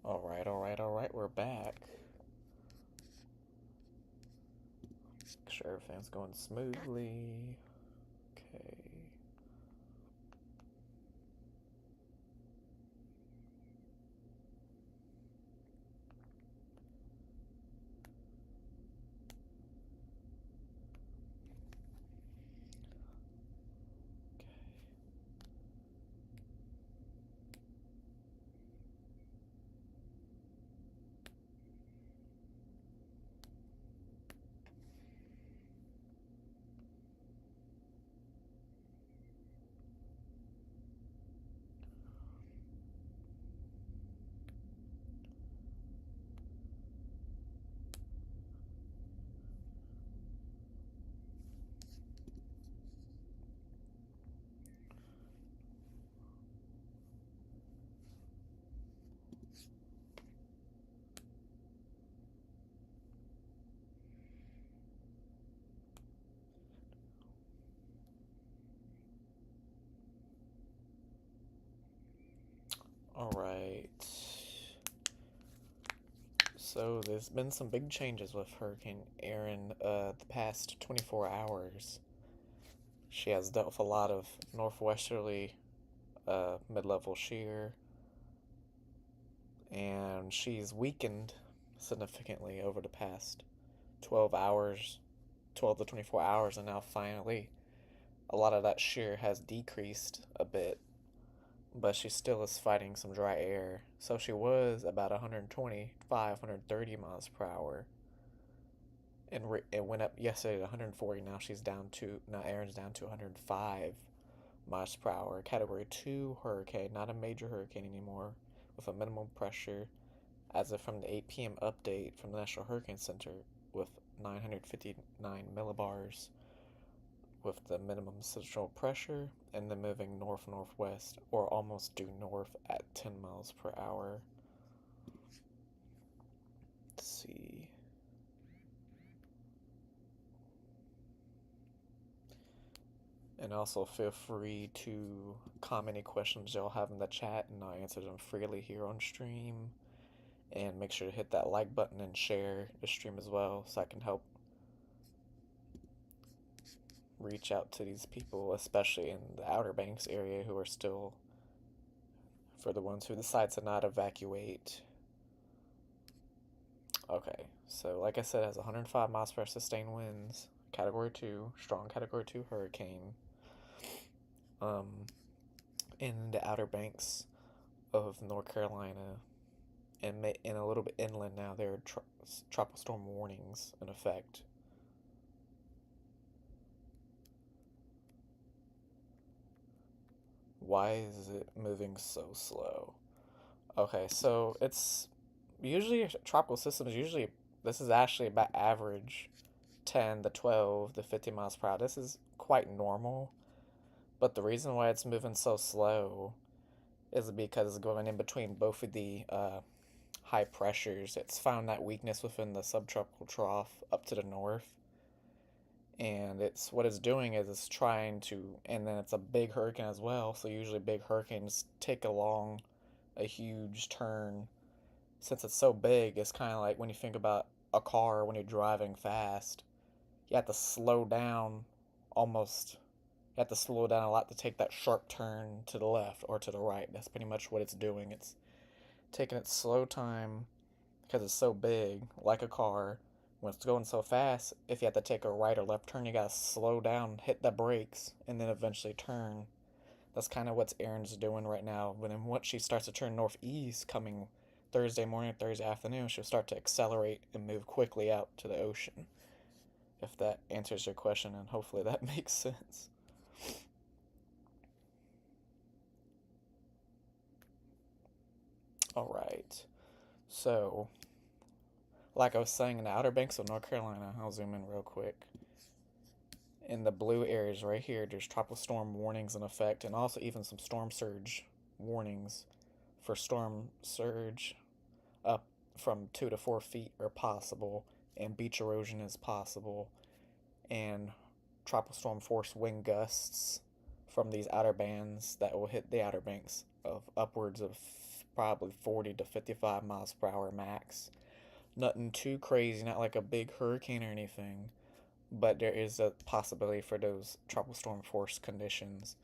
Alright, we're back. Make sure everything's going smoothly. Okay. Alright. So there's been some big changes with Hurricane Erin the past 24 hours. She has dealt with a lot of northwesterly mid-level shear, and she's weakened significantly over the past 12 hours, 12 to 24 hours, and now finally a lot of that shear has decreased a bit, but she still is fighting some dry air. So she was about 125, 130 miles per hour, and it went up yesterday to 140. Now Erin's down to 105 miles per hour. Category 2 hurricane, not a major hurricane anymore, with a minimum pressure as of from the 8 p.m. update from the National Hurricane Center with 959 millibars with the minimum central pressure, and then moving north-northwest or almost due north at 10 miles per hour. Let's see. And also feel free to comment any questions y'all have in the chat, and I'll answer them freely here on stream. And make sure to hit that like button and share the stream as well, so I can help reach out to these people, especially in the Outer Banks area, who are still, for the ones who decide to not evacuate. Okay, so like I said, it has 105 miles per hour sustained winds, category 2, strong category 2 hurricane. In the Outer Banks of North Carolina, and a little bit inland now, there are tropical storm warnings in effect. Why is it moving so slow? Okay, so it's usually tropical systems. Usually, this is actually about average 10 to 12 to 50 miles per hour. This is quite normal, but the reason why it's moving so slow is because it's going in between both of the high pressures. It's found that weakness within the subtropical trough up to the north, and what it's doing is it's trying to, and then it's a big hurricane as well, so usually big hurricanes take a huge turn. Since it's so big, it's kind of like when you think about a car when you're driving fast, you have to slow down almost. You have to slow down a lot to take that sharp turn to the left or to the right. That's pretty much what it's doing. It's taking its slow time because it's so big, like a car. When it's going so fast, if you have to take a right or left turn, you gotta slow down, hit the brakes, and then eventually turn. That's kind of what Erin's doing right now. But then once she starts to turn northeast, coming Thursday morning, Thursday afternoon, she'll start to accelerate and move quickly out to the ocean. If that answers your question, and hopefully that makes sense. Alright, so, like I was saying, in the Outer Banks of North Carolina, I'll zoom in real quick. In the blue areas right here, there's tropical storm warnings in effect, and also even some storm surge warnings. For storm surge, up from 2 to 4 feet are possible, and beach erosion is possible, and tropical storm force wind gusts from these outer bands that will hit the Outer Banks of upwards of probably 40 to 55 miles per hour max. Nothing too crazy, not like a big hurricane or anything, but there is a possibility for those tropical storm force conditions.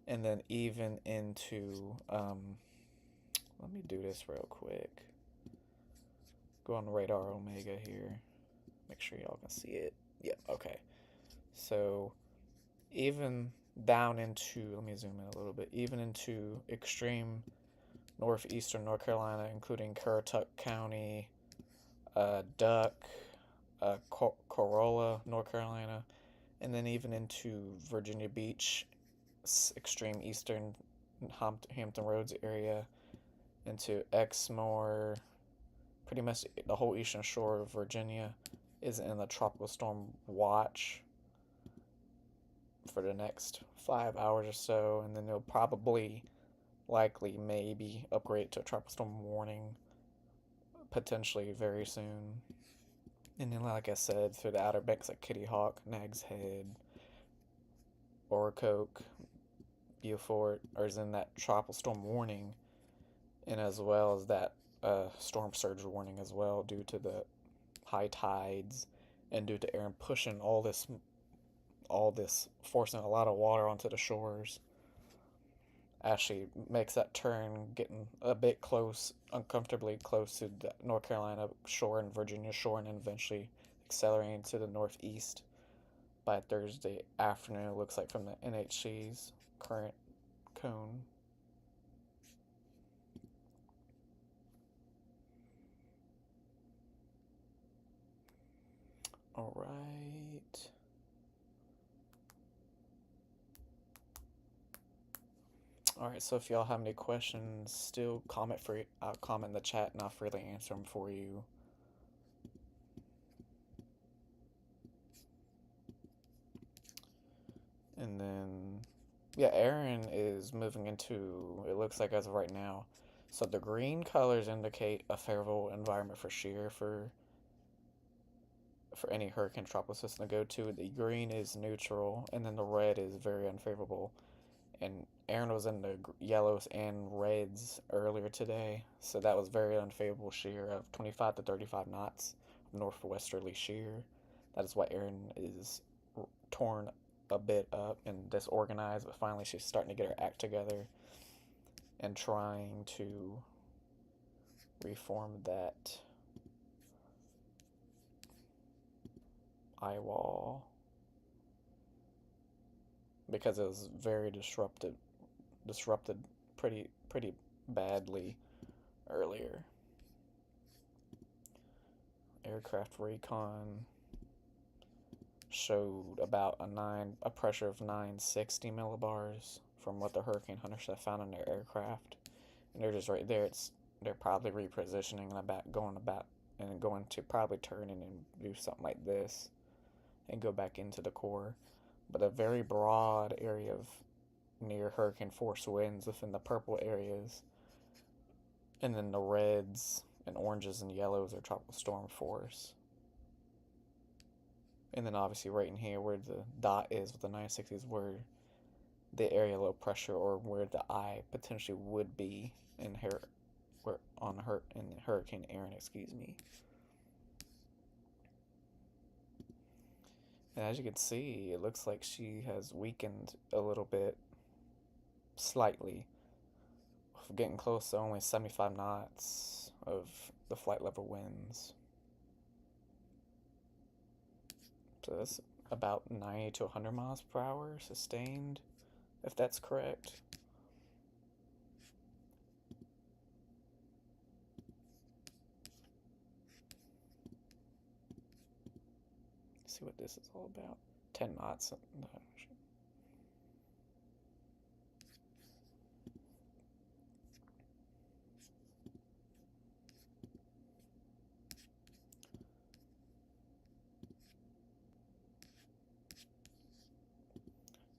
And then even into, let me do this real quick. Go on radar Omega here. Make sure y'all can see it. Yep, okay. So even down into, let me zoom in a little bit, even into extreme northeastern North Carolina, including Currituck County, Duck, Corolla, North Carolina, and then even into Virginia Beach, extreme eastern Hampton Roads area, into Exmoor, pretty much the whole eastern shore of Virginia is in the tropical storm watch for the next 5 hours or so, and then they'll probably, likely, maybe upgrade to a tropical storm warning potentially very soon. And then, like I said, through the Outer Banks like Kitty Hawk, Nag's Head, Oracoke, Beaufort are in that tropical storm warning, and as well as that storm surge warning as well, due to the high tides and due to Erin pushing all this, forcing a lot of water onto the shores. Actually makes that turn getting a bit close, uncomfortably close to the North Carolina shore and Virginia shore, and then eventually accelerating to the northeast by Thursday afternoon, it looks like, from the NHC's current cone. All right. All right, so if y'all have any questions, still comment in the chat, and I'll freely answer them for you. And then, yeah, Erin is moving into, it looks like as of right now. So the green colors indicate a favorable environment for shear for any hurricane tropical system to go to. The green is neutral, and then the red is very unfavorable. And Erin was in the yellows and reds earlier today, so that was very unfavorable shear of 25 to 35 knots northwesterly shear. That is why Erin is torn a bit up and disorganized, but finally she's starting to get her act together and trying to reform that eye wall, because it was very disrupted pretty badly earlier. Aircraft recon showed about a pressure of 960 millibars from what the hurricane hunters have found in their aircraft, and they're just right there. They're probably repositioning and going to probably turn in and do something like this and go back into the core. But a very broad area of near hurricane force winds within the purple areas, and then the reds and oranges and yellows are tropical storm force. And then obviously right in here where the dot is with the 960 is where the area low pressure, or where the eye potentially would be in Hurricane Erin, excuse me. And as you can see, it looks like she has weakened a little bit, slightly, getting close to only 75 knots of the flight level winds. So that's about 90 to 100 miles per hour sustained, if that's correct. Let's see what this is all about. 10 knots.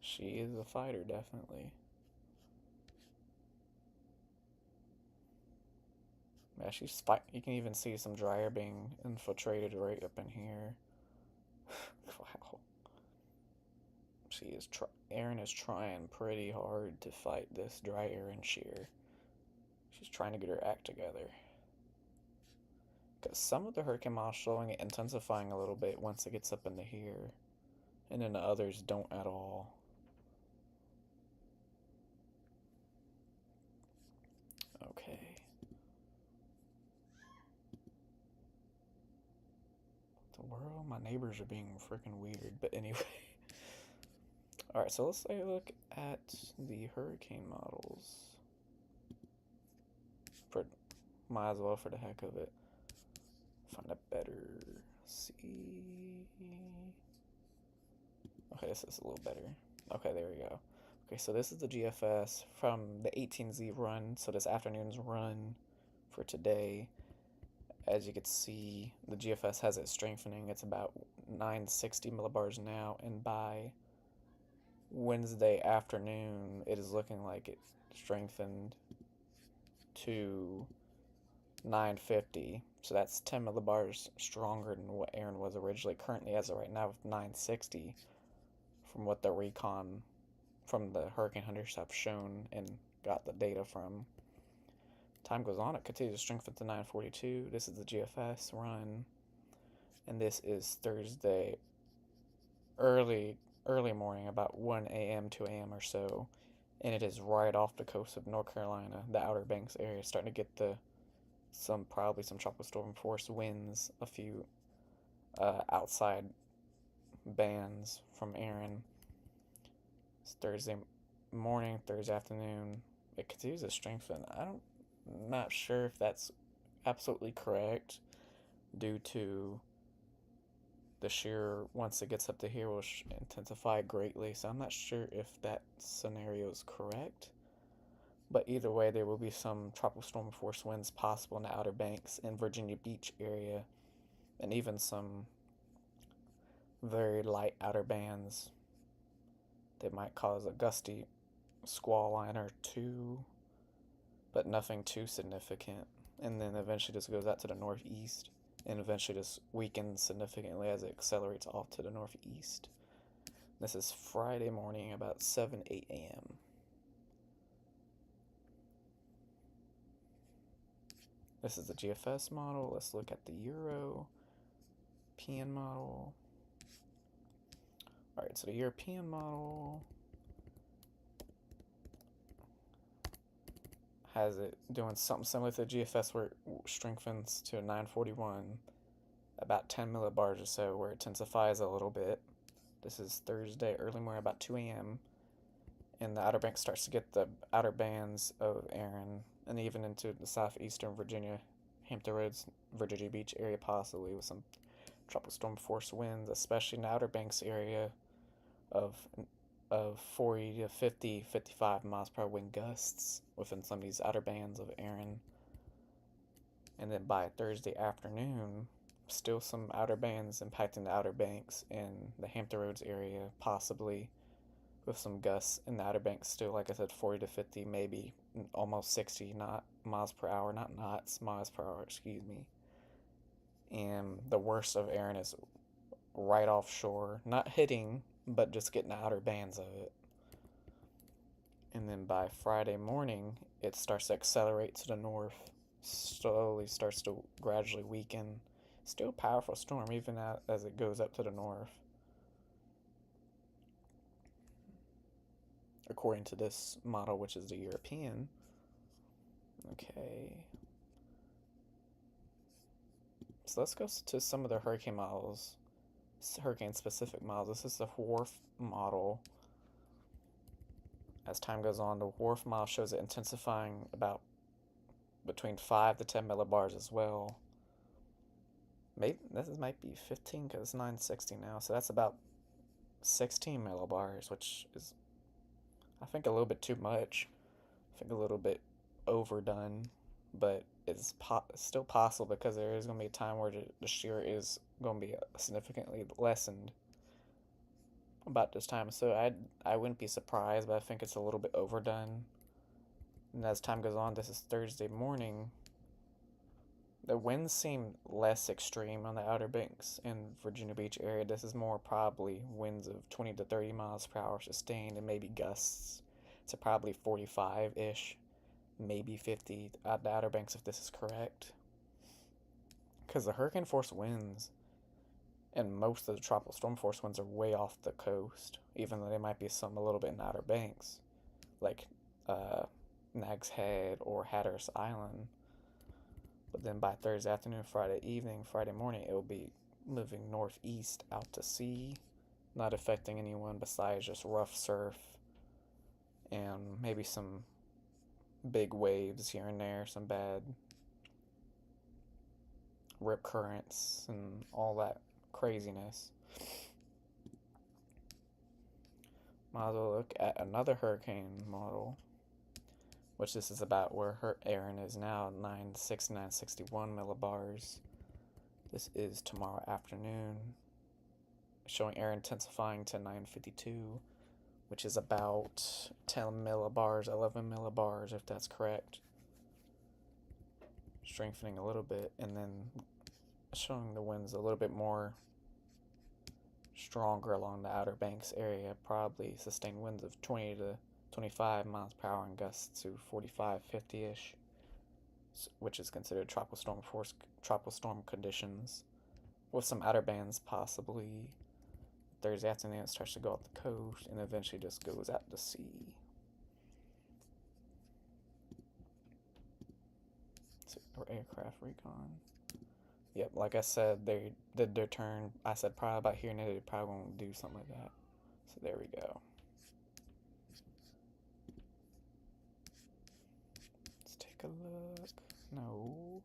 She is a fighter, definitely. Yeah, you can even see some dryer being infiltrated right up in here. Wow. Erin is trying pretty hard to fight this dry air and shear. She's trying to get her act together. Because some of the hurricane models showing it intensifying a little bit once it gets up into here, and then the others don't at all. Okay. The world, my neighbors are being freaking weird, but anyway. Alright, so let's take a look at the hurricane models. Might as well for the heck of it. Find a better. See. Okay, this is a little better. Okay, there we go. Okay, so this is the GFS from the 18Z run. So this afternoon's run for today. As you can see, the GFS has it strengthening. It's about 960 millibars now, and by Wednesday afternoon, it is looking like it strengthened to 950. So that's 10 millibars stronger than what Erin was originally. Currently, as of right now, with 960, from what the recon from the hurricane hunters have shown and got the data from. Time goes on, it continues to strengthen to 942. This is the GFS run, and this is Thursday early morning, about 1 a.m., 2 a.m. or so, and it is right off the coast of North Carolina, the Outer Banks area, starting to get probably some tropical storm force winds, a few outside bands from Erin. It's Thursday morning, Thursday afternoon. It continues to strengthen. I'm not sure if that's absolutely correct due to the shear, once it gets up to here, will intensify greatly. So I'm not sure if that scenario is correct. But either way, there will be some tropical storm force winds possible in the Outer Banks and Virginia Beach area, and even some very light outer bands that might cause a gusty squall line or two, but nothing too significant. And then eventually this goes out to the northeast, and eventually this weakens significantly as it accelerates off to the northeast. This is Friday morning, about 7, 8 a.m. This is the GFS model. Let's look at the European model. Alright, so the European model has it doing something similar to the GFS, where it strengthens to 941, about 10 millibars or so, where it intensifies a little bit. This is Thursday early morning, about 2 a.m. And the Outer Banks starts to get the outer bands of Erin, and even into the southeastern Virginia, Hampton Roads, Virginia Beach area possibly, with some tropical storm force winds, especially in the Outer Banks area of 40 to 50, 55 miles per hour wind gusts within some of these outer bands of Erin. And then by Thursday afternoon, still some outer bands impacting the Outer Banks and the Hampton Roads area, possibly with some gusts in the Outer Banks still, like I said, 40 to 50, maybe almost 60 miles per hour, not knots, miles per hour, excuse me. And the worst of Erin is right offshore, not hitting, but just getting the outer bands of it. And then by Friday morning, it starts to accelerate to the north, slowly starts to gradually weaken. Still a powerful storm, even as it goes up to the north, according to this model, which is the European. Okay. So let's go to some of the hurricane models, hurricane-specific models. This is the WRF model. As time goes on, the WRF model shows it intensifying about between 5 to 10 millibars as well. Maybe this might be 15 because it's 960 now, so that's about 16 millibars, which is, I think, a little bit too much. I think a little bit overdone, but it's still possible because there is going to be a time where the shear is going to be significantly lessened about this time. So I wouldn't be surprised, but I think it's a little bit overdone. And as time goes on, this is Thursday morning, the winds seem less extreme on the Outer Banks and Virginia Beach area. This is more probably winds of 20 to 30 miles per hour sustained, and maybe gusts to probably 45-ish maybe 50 at the Outer Banks if this is correct. Because the hurricane force winds and most of the tropical storm force winds are way off the coast, even though there might be some a little bit in the Outer Banks, like uh, Nag's Head or Hatteras Island. But then by Thursday afternoon, Friday evening, Friday morning, it will be moving northeast out to sea, not affecting anyone besides just rough surf and maybe some big waves here and there, some bad rip currents and all that craziness. Might as well look at another hurricane model, which this is about where her Erin is now, 96961 millibars. This is tomorrow afternoon, showing Erin intensifying to 952, which is about 10 millibars, 11 millibars, if that's correct. Strengthening a little bit, and then showing the winds a little bit more stronger along the Outer Banks area, probably sustained winds of 20 to 25 miles per hour and gusts to 45, 50-ish, which is considered tropical storm conditions, with some outer bands possibly. Thursday afternoon it starts to go up the coast and eventually just goes out to sea. Or aircraft recon. Yep, like I said, they did their turn. I said probably about here and they probably won't do something like that. So there we go. Let's take a look. No.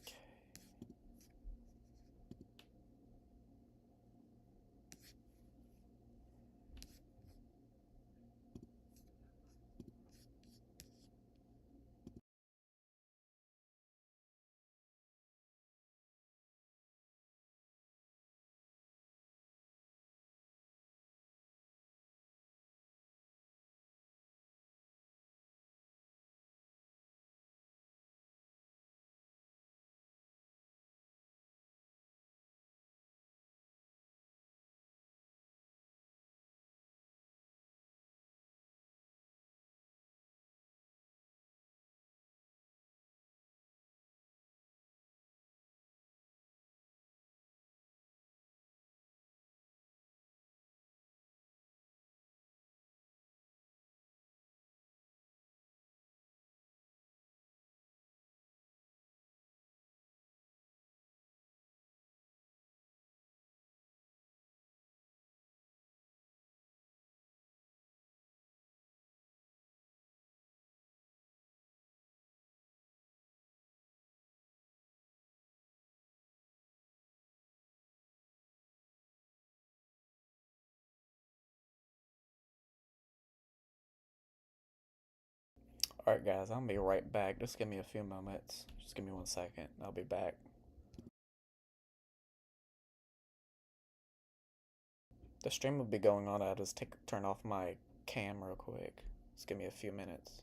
Okay. Alright, guys, I'll be right back. Just give me a few moments. Just give me 1 second. I'll be back. The stream will be going on. I'll just turn off my cam real quick. Just give me a few minutes.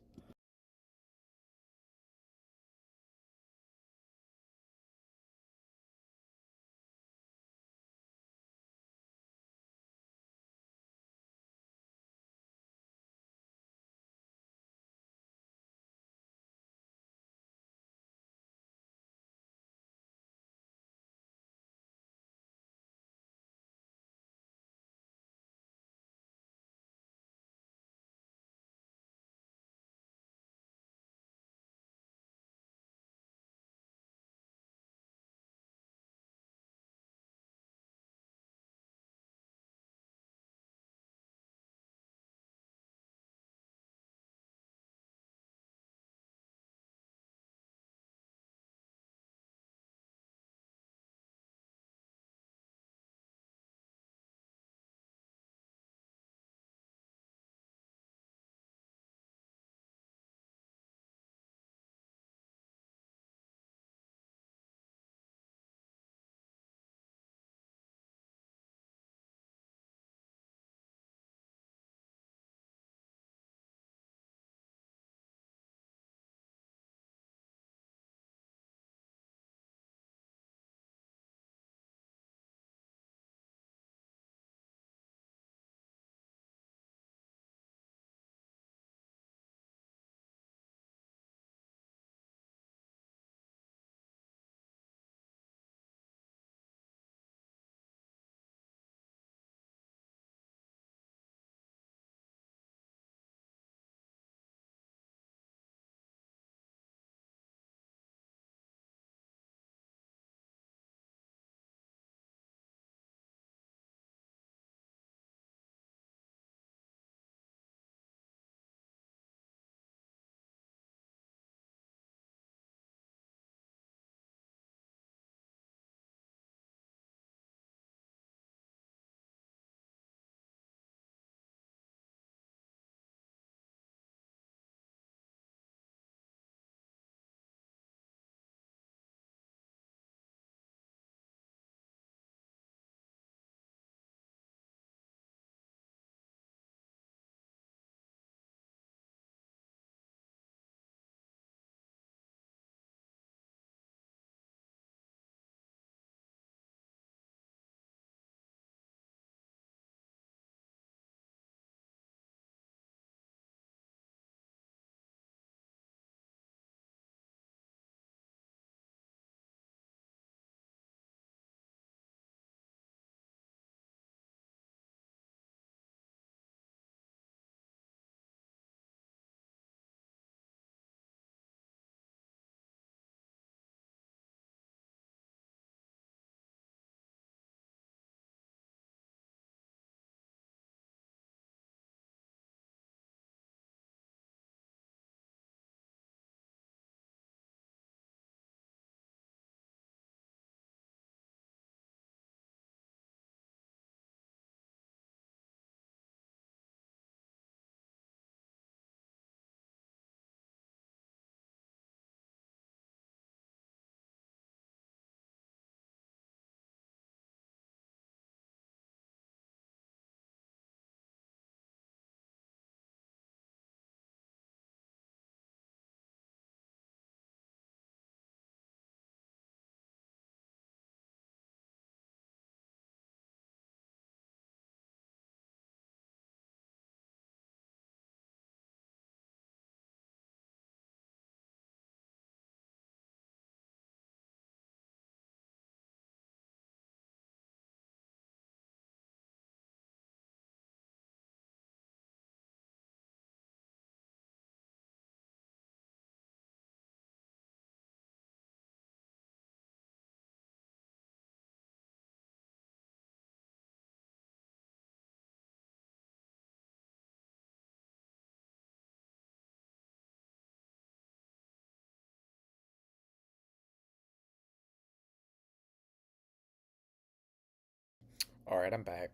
Alright, I'm back.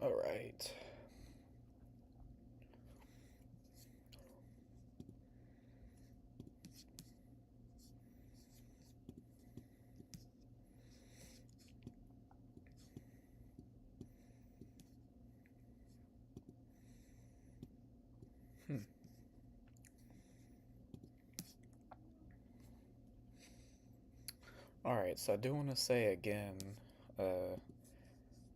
Alright. Alright, so I do want to say again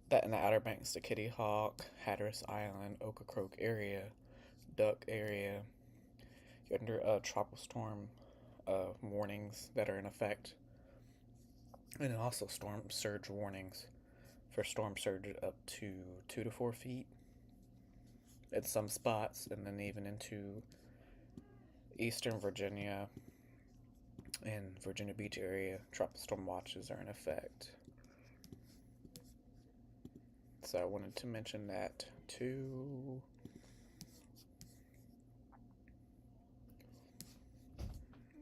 that in the Outer Banks, the Kitty Hawk, Hatteras Island, Ocracoke area, Duck area, you're under tropical storm warnings that are in effect, and also storm surge warnings for storm surge up to 2 to 4 feet at some spots, and then even into eastern Virginia and Virginia Beach area, tropical storm watches are in effect. So I wanted to mention that too.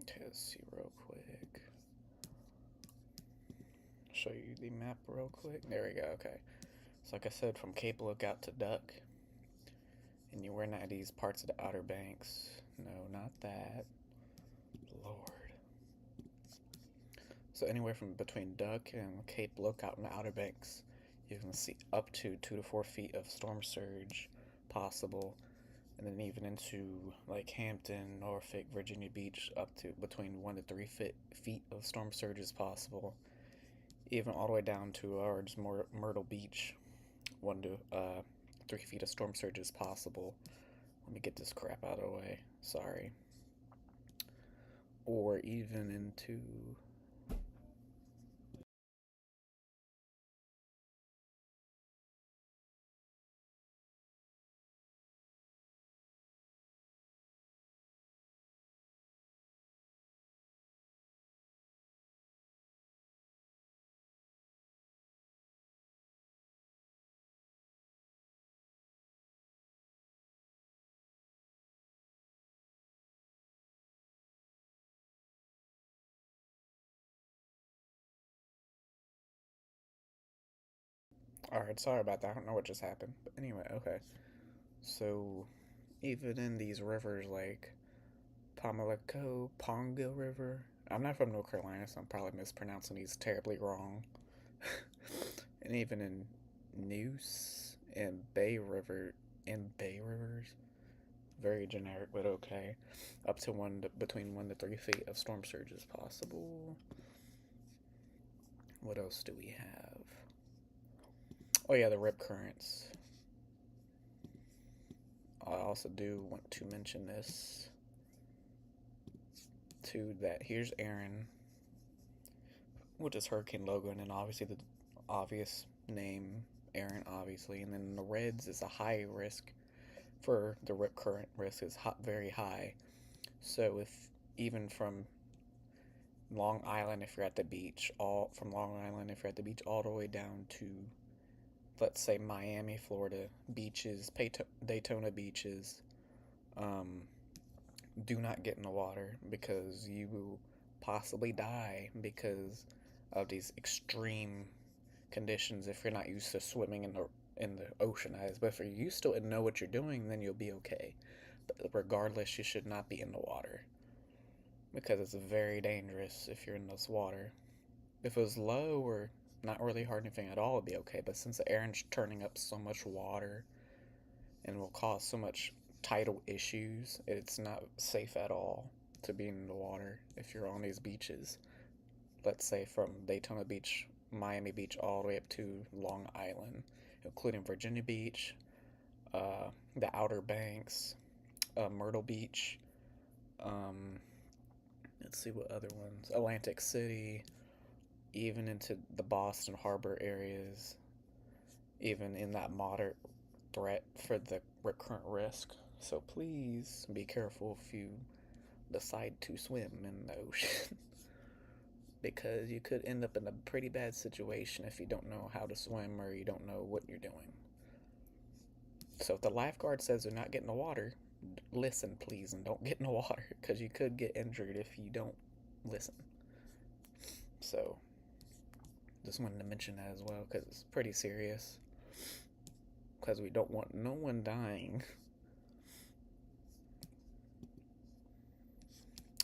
Okay, let's see real quick. Show you the map real quick. There we go, okay. So like I said, from Cape Lookout to Duck, and you were in these parts of the Outer Banks. No, not that. Lord. So anywhere from between Duck and Cape Lookout and the Outer Banks, you can see up to 2 to 4 feet of storm surge possible, and then even into like Hampton, Norfolk, Virginia Beach, up to between 1 to 3 feet of storm surge is possible. Even all the way down to ours, Myrtle Beach, 1 to 3 feet of storm surge is possible. Let me get this crap out of the way. Sorry. Or even into... Alright, sorry about that. I don't know what just happened. But anyway, okay. So, even in these rivers like Pamlico, Pongo River. I'm not from North Carolina, so I'm probably mispronouncing these terribly wrong. And even in Neuse and Bay Rivers, very generic, but okay. Up to between 1 to 3 feet of storm surge is possible. What else do we have? Oh yeah, the rip currents. I also do want to mention this too, that here's Erin, with his hurricane logo, and then obviously the obvious name, Erin, obviously, and then the reds is a high risk for the rip current risk is very high. So if even from Long Island, if you're at the beach, all the way down to, let's say, Miami, Florida beaches, Daytona beaches, do not get in the water because you will possibly die because of these extreme conditions if you're not used to swimming in the ocean eyes. But if you're used to it and know what you're doing, then you'll be okay. But regardless, you should not be in the water because it's very dangerous if you're in this water. If it was low or not really hard anything at all, it'd be okay. But since the Erin's turning up so much water and will cause so much tidal issues, it's not safe at all to be in the water if you're on these beaches. Let's say from Daytona Beach, Miami Beach, all the way up to Long Island, including Virginia Beach, the Outer Banks, Myrtle Beach, let's see what other ones, Atlantic City, even into the Boston Harbor areas, even in that moderate threat for the recurrent risk. So please be careful if you decide to swim in the ocean. Because you could end up in a pretty bad situation if you don't know how to swim or you don't know what you're doing. So if the lifeguard says they're not getting in the water, listen please and don't get in the water because you could get injured if you don't listen. So Just wanted to mention that as well because it's pretty serious. Because we don't want no one dying.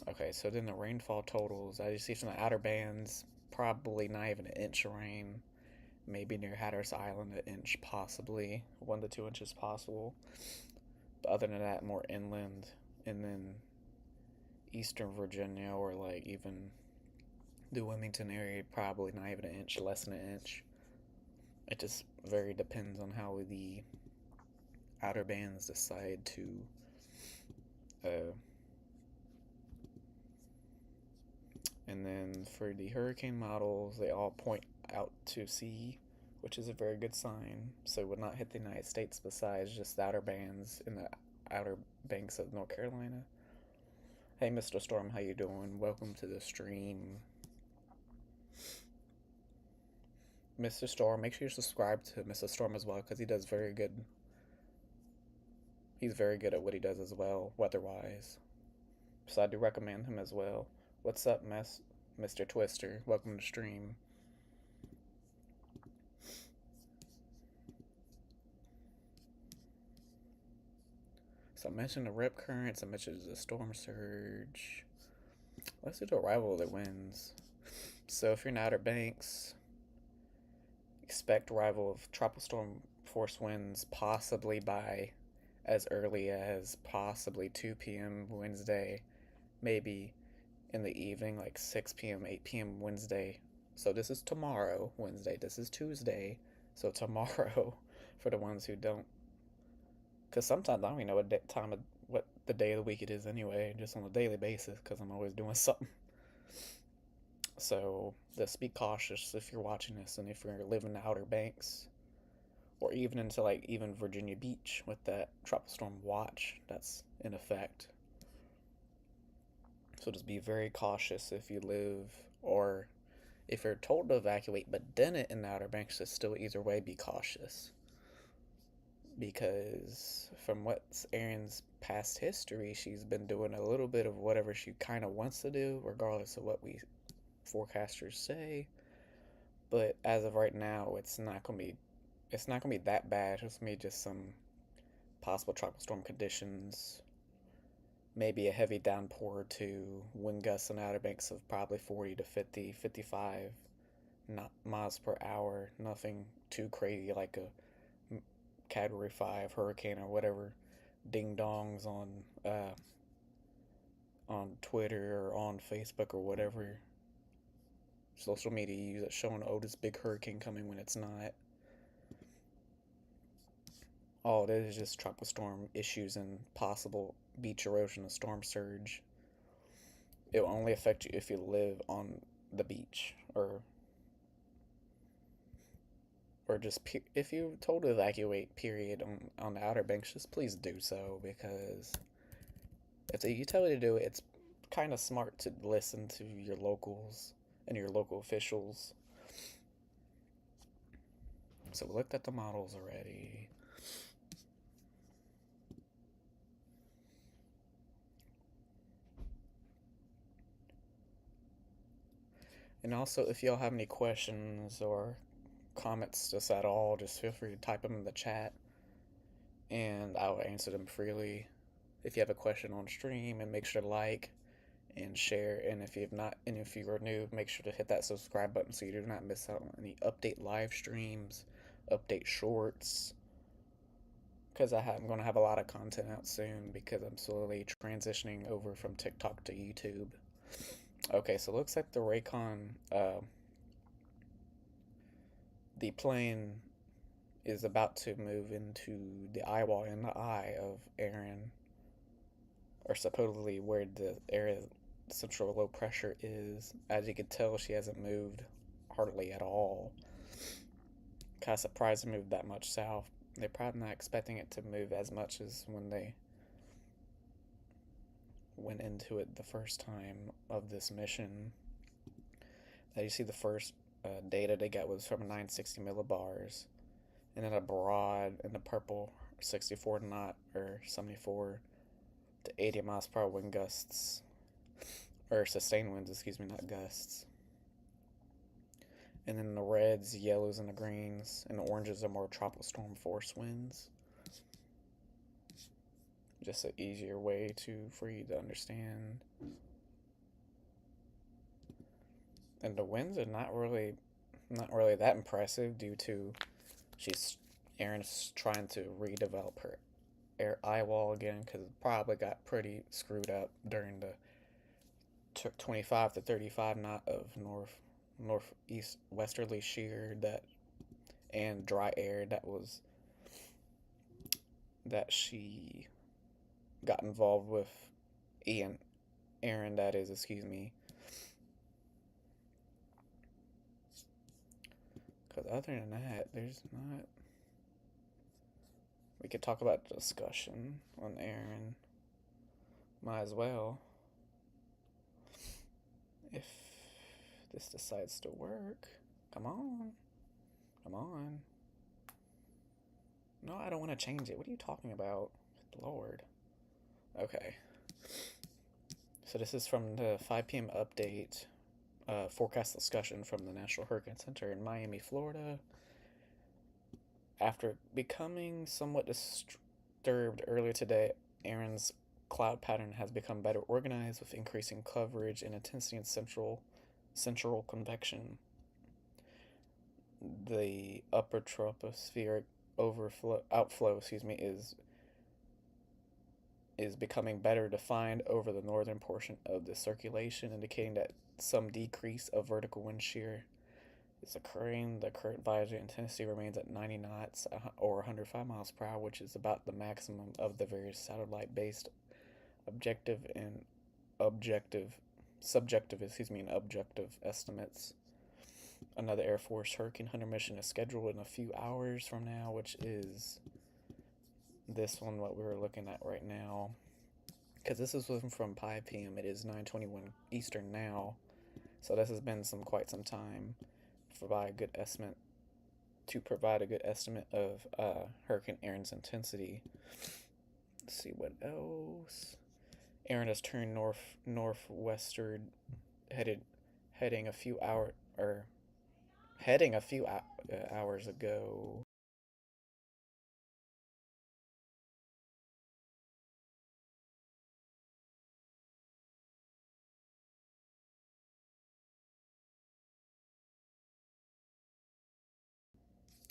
Okay, so then the rainfall totals, as you see from the outer bands, probably not even an inch of rain. Maybe near Hatteras Island, an inch possibly, 1 to 2 inches possible. But other than that, more inland, and then eastern Virginia or like even the Wilmington area, probably not even an inch, less than an inch. It just very depends on how the outer bands decide to uh, and then for the hurricane models, they all point out to sea, which is a very good sign. So it would not hit the United States besides just the outer bands in the outer banks of North Carolina. Hey, Mr. Storm, how you doing? Welcome to the stream. Mr. Storm, make sure you subscribe to Mr. Storm as well because he does very good. He's very good at what he does as well, weather-wise. So I do recommend him as well. What's up, Mr. Twister? Welcome to the stream. So I mentioned the rip currents, I mentioned the storm surge. Let's do the arrival of the winds. So if you're in Outer Banks, expect arrival of tropical storm force winds possibly by as early as possibly 2 p.m. Wednesday, maybe in the evening, like 6 p.m., 8 p.m. Wednesday. So this is tomorrow, Wednesday. This is Tuesday. So tomorrow, for the ones who don't. Because sometimes I don't even know what the day of the week it is anyway, just on a daily basis, because I'm always doing something. So just be cautious if you're watching this, and if you're living in the Outer Banks, or even into like even Virginia Beach with that tropical storm watch that's in effect. So just be very cautious if you live, or if you're told to evacuate but didn't in the Outer Banks, just still either way be cautious. Because from what's Erin's past history, she's been doing a little bit of whatever she kind of wants to do, regardless of what we forecasters say. But as of right now, it's not gonna be that bad. It's gonna be just some possible tropical storm conditions, maybe a heavy downpour to wind gusts on Outer Banks of probably 40 to 50, 55 miles per hour. Nothing too crazy like a Category 5 hurricane or whatever ding dongs on Twitter or on Facebook or whatever social media you use, showing, oh, this big hurricane coming when it's not. All it is just tropical storm issues and possible beach erosion and storm surge. It will only affect you if you live on the beach, or just if you're told to evacuate, period, on the Outer Banks, just please do so, because if you tell you to do it, it's kind of smart to listen to your locals and your local officials. So we looked at the models already. And also, if y'all have any questions or comments just at all, just feel free to type them in the chat and I'll answer them freely. If you have a question on stream, and make sure to like and share, and if you are new, make sure to hit that subscribe button so you do not miss out on any update live streams, update shorts, because I'm going to have a lot of content out soon because I'm slowly transitioning over from TikTok to YouTube. Okay, so it looks like the Raycon, the plane is about to move into the eyeball in the eye of Erin, or supposedly where the area central low pressure is. As you can tell, she hasn't moved hardly at all. Kind of surprised it moved that much south. They're probably not expecting it to move as much as when they went into it the first time of this mission. Now you see the first data they got was from 960 millibars, and then abroad in the purple 64 knot or 74 to 80 miles per hour wind gusts, or sustained winds, excuse me, not gusts. And then the reds, yellows, and the greens, and the oranges are more tropical storm force winds. Just an easier way for you to understand. And the winds are not really that impressive due to Erin's trying to redevelop her air eye wall again because it probably got pretty screwed up during the 25 to 35 knot of northeast westerly shear and dry air that she got involved with. Erin, that is, excuse me. Because other than that, there's not. We could talk about the discussion on Erin. Might as well. If this decides to work. Come on. Come on. No, I don't want to change it. What are you talking about? Lord. Okay. So this is from the 5 p.m. update forecast discussion from the National Hurricane Center in Miami, Florida. After becoming somewhat disturbed earlier today, Erin's cloud pattern has become better organized with increasing coverage and intensity in central convection. The upper tropospheric outflow, is becoming better defined over the northern portion of the circulation, indicating that some decrease of vertical wind shear is occurring. The current visor intensity remains at 90 knots or 105 miles per hour, which is about the maximum of the various satellite-based subjective estimates. Another Air Force Hurricane Hunter mission is scheduled in a few hours from now, which is this one, what we're looking at right now. Because this is from 5 p.m. It is 9:21 Eastern now. So this has been quite some time to provide a good estimate of Hurricane Erin's intensity. Let's see what else. Erin has turned northwestward, heading a few hours ago.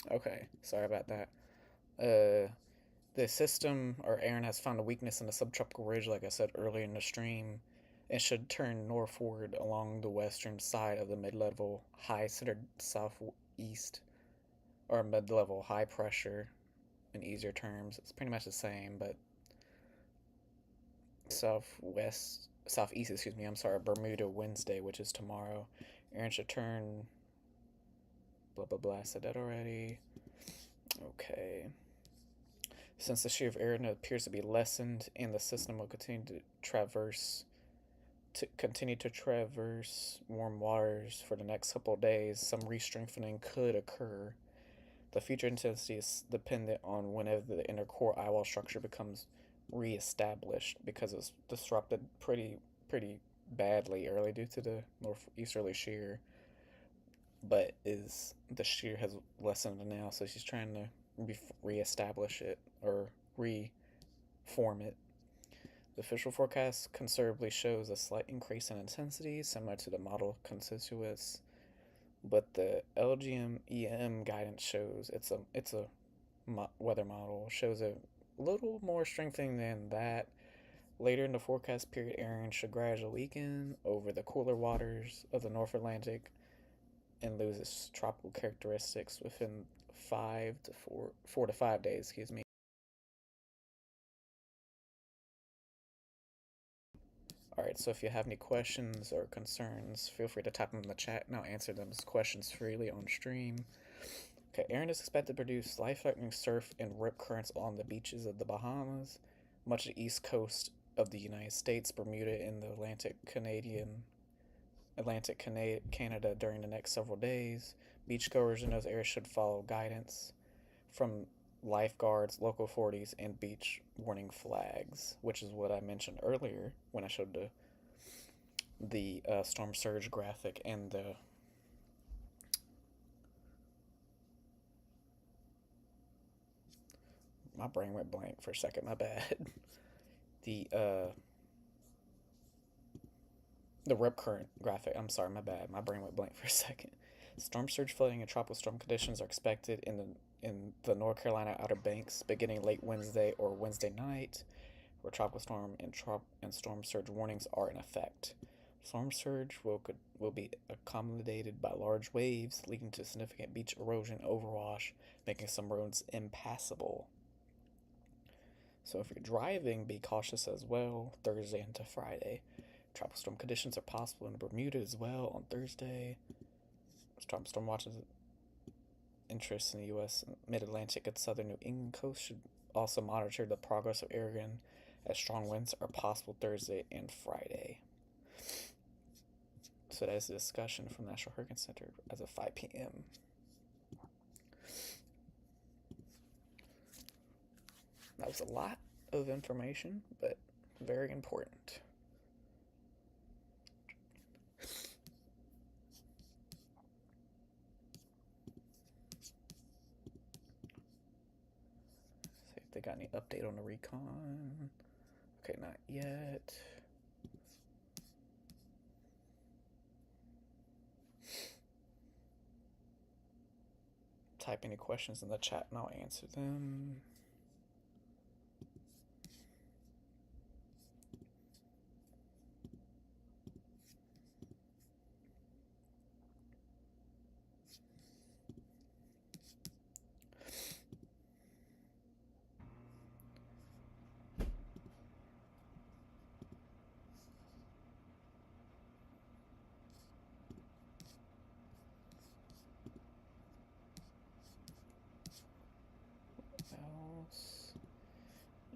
Okay, sorry about that. The system, or Erin, has found a weakness in the subtropical ridge, like I said earlier in the stream. It should turn northward along the western side of the mid-level high centered southeast, or mid-level high pressure in easier terms. It's pretty much the same, but southeast, Bermuda Wednesday, which is tomorrow. Erin should turn, blah, blah, blah, I said that already. Okay. Since the shear of Erin appears to be lessened and the system will continue to traverse warm waters for the next couple of days, some re-strengthening could occur. The future intensity is dependent on whenever the inner core eyewall structure becomes re-established, because it's disrupted pretty badly early due to the northeasterly shear. But the shear has lessened now, so she's trying to re-establish it or reform it. The official forecast conservatively shows a slight increase in intensity, similar to the model consensus, but the LGM-EM guidance shows it's a weather model shows a little more strengthening than that. Later in the forecast period, Erin should gradually weaken over the cooler waters of the North Atlantic and lose its tropical characteristics within 4 to 5 days. Excuse me. Alright, so if you have any questions or concerns, feel free to type them in the chat and I'll answer them as questions freely on stream. Okay, Erin is expected to produce life-threatening surf and rip currents along the beaches of the Bahamas, much of the east coast of the United States, Bermuda, and the Atlantic Canada during the next several days. Beachgoers in those areas should follow guidance from lifeguards, local authorities, and beach warning flags, which is what I mentioned earlier when I showed the storm surge graphic and My brain went blank for a second. My bad. the the rip current graphic. I'm sorry, my bad. My brain went blank for a second. Storm surge flooding and tropical storm conditions are expected in the North Carolina Outer Banks beginning late Wednesday or Wednesday night, where tropical storm and storm surge warnings are in effect. Storm surge will be accommodated by large waves, leading to significant beach erosion overwash, making some roads impassable. So if you're driving, be cautious as well Thursday into Friday. Tropical storm conditions are possible in Bermuda as well on Thursday. Tropical storm watches interest in the U.S. mid-Atlantic and southern New England coast should also monitor the progress of Erin, as strong winds are possible Thursday and Friday. So that's a discussion from National Hurricane Center as of 5 p.m. That was a lot of information, but very important. See if they got any update on the recon. Okay, not yet. Type any questions in the chat and I'll answer them.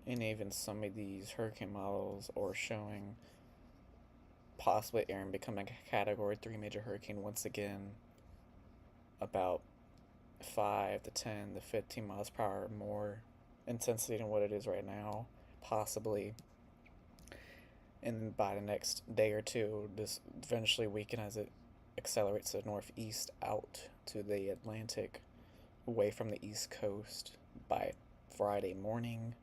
And even some of these hurricane models are showing possibly Erin becoming a Category 3 major hurricane once again, about 5 to 10 to 15 miles per hour more intensity than what it is right now, possibly. And by the next day or two, this eventually weaken as it accelerates to the northeast out to the Atlantic, away from the East Coast by Friday morning,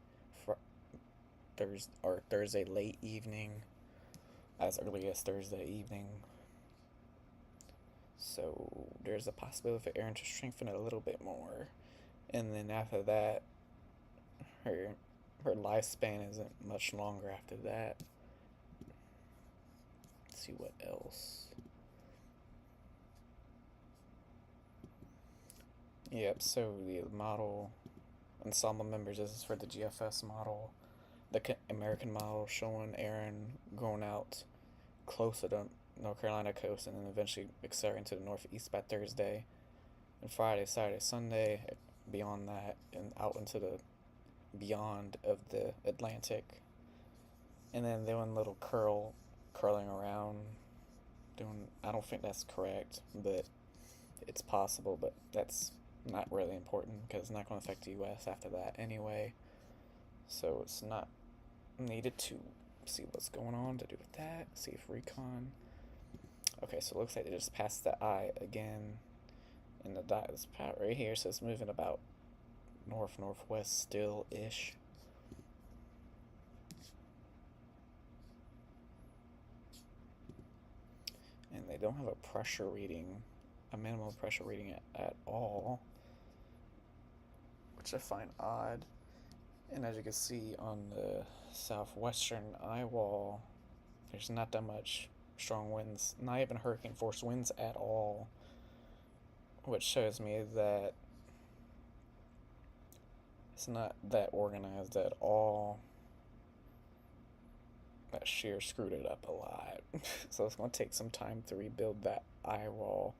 Thursday late evening, as early as Thursday evening. So there's a possibility for Erin to strengthen it a little bit more, and then after that, her lifespan isn't much longer after that. Let's see what else. Yep. So the model ensemble members. This is for the GFS model. The American model showing Erin going out close to the North Carolina coast and then eventually accelerating to the northeast by Thursday and Friday, Saturday, Sunday, beyond that and out into the beyond of the Atlantic, and then doing little curling around. I don't think that's correct, but it's possible. But that's not really important because it's not going to affect the U.S. after that anyway. So it's not needed to see what's going on to do with that. See if recon. Okay, so it looks like they just passed the eye again. And the dot is right here, so it's moving about northwest still ish. And they don't have a pressure reading, a minimal pressure reading at all, which I find odd. And as you can see on the southwestern eye wall, there's not that much strong winds, not even hurricane force winds at all, which shows me that it's not that organized at all. That shear screwed it up a lot. So it's going to take some time to rebuild that eye wall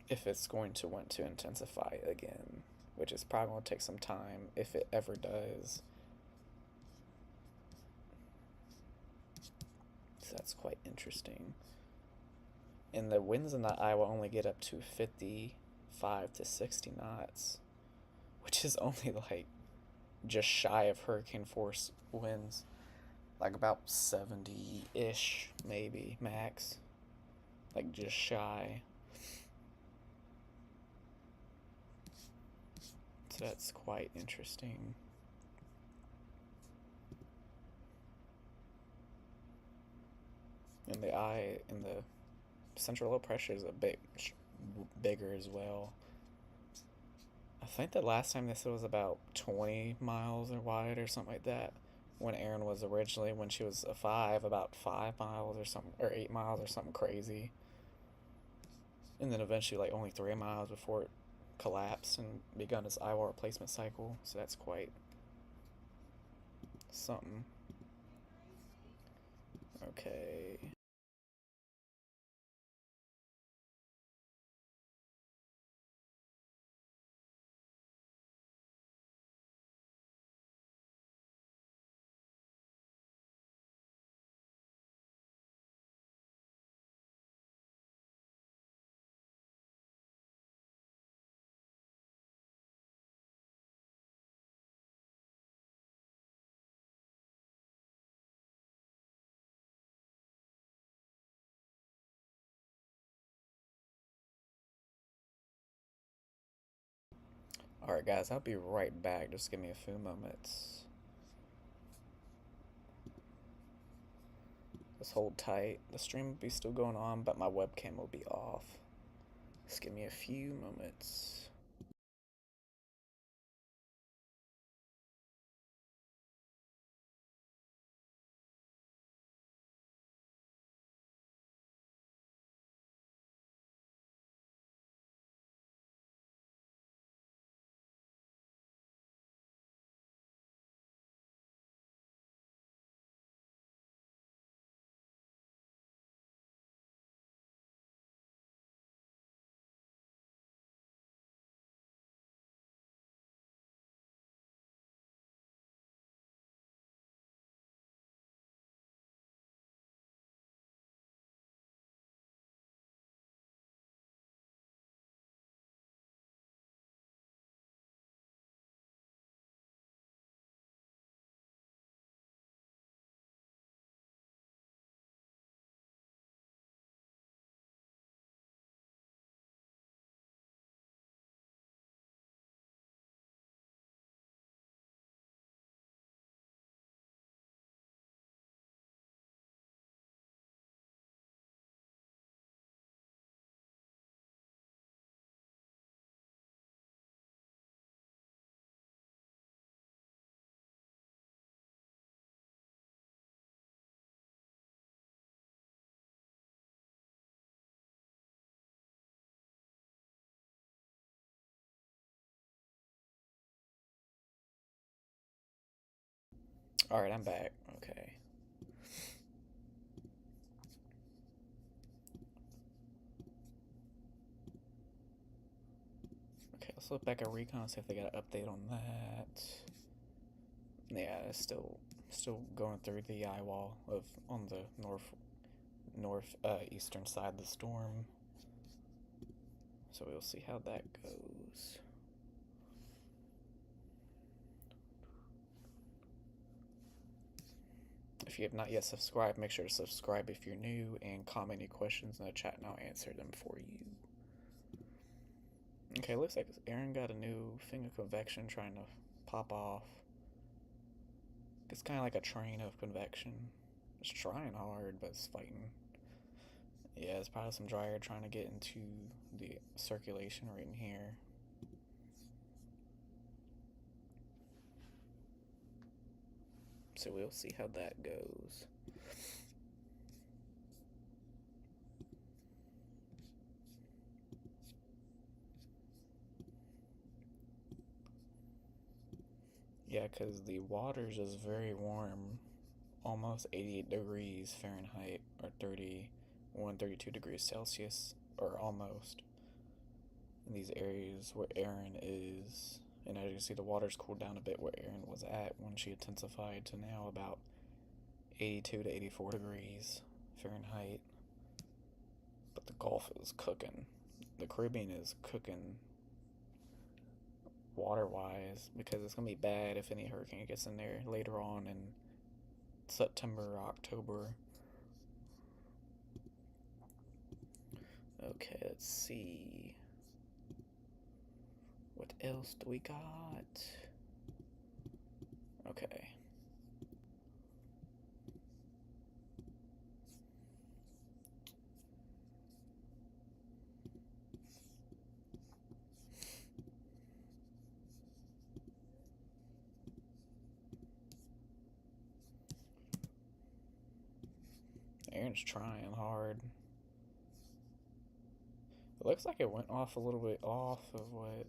if it's going to want to intensify again, which is probably going to take some time if it ever does. So that's quite interesting. And the winds in that eye will only get up to 55 to 60 knots, which is only like just shy of hurricane force winds, like about 70-ish maybe max, like just shy. So So that's quite interesting. And the eye and the central low pressure is a bit bigger as well. I think the last time they said was about 20 miles or wide or something like that. When Erin was originally, when she was a 5, about 5 miles or something, or 8 miles or something crazy. And then eventually, like, only 3 miles before it collapsed and begun its eye wall replacement cycle. So that's quite something. Okay. Alright, guys, I'll be right back. Just give me a few moments. Just hold tight. The stream will be still going on, but my webcam will be off. Just give me a few moments. Alright, I'm back. Okay. Okay, let's look back at recon, see if they got an update on that. Yeah, it's still going through the eye wall of on the eastern side of the storm. So we'll see how that goes. If you have not yet subscribed, make sure to subscribe if you're new and comment any questions in the chat and I'll answer them for you. Okay, looks like Erin got a new finger convection trying to pop off. It's kind of like a train of convection. It's trying hard, but it's fighting. Yeah, it's probably some dry air trying to get into the circulation right in here. So we'll see how that goes. Yeah, because the water's just very warm. Almost 88 degrees Fahrenheit, or 31, 32 degrees Celsius, or almost, in these areas where Erin is. And as you can see, the water's cooled down a bit where Erin was at when she intensified to now about 82 to 84 degrees Fahrenheit. But the Gulf is cooking. The Caribbean is cooking water-wise because it's going to be bad if any hurricane gets in there later on in September or October. Okay, let's see what else do we got? Okay. Erin's trying hard. It looks like it went off a little bit off of what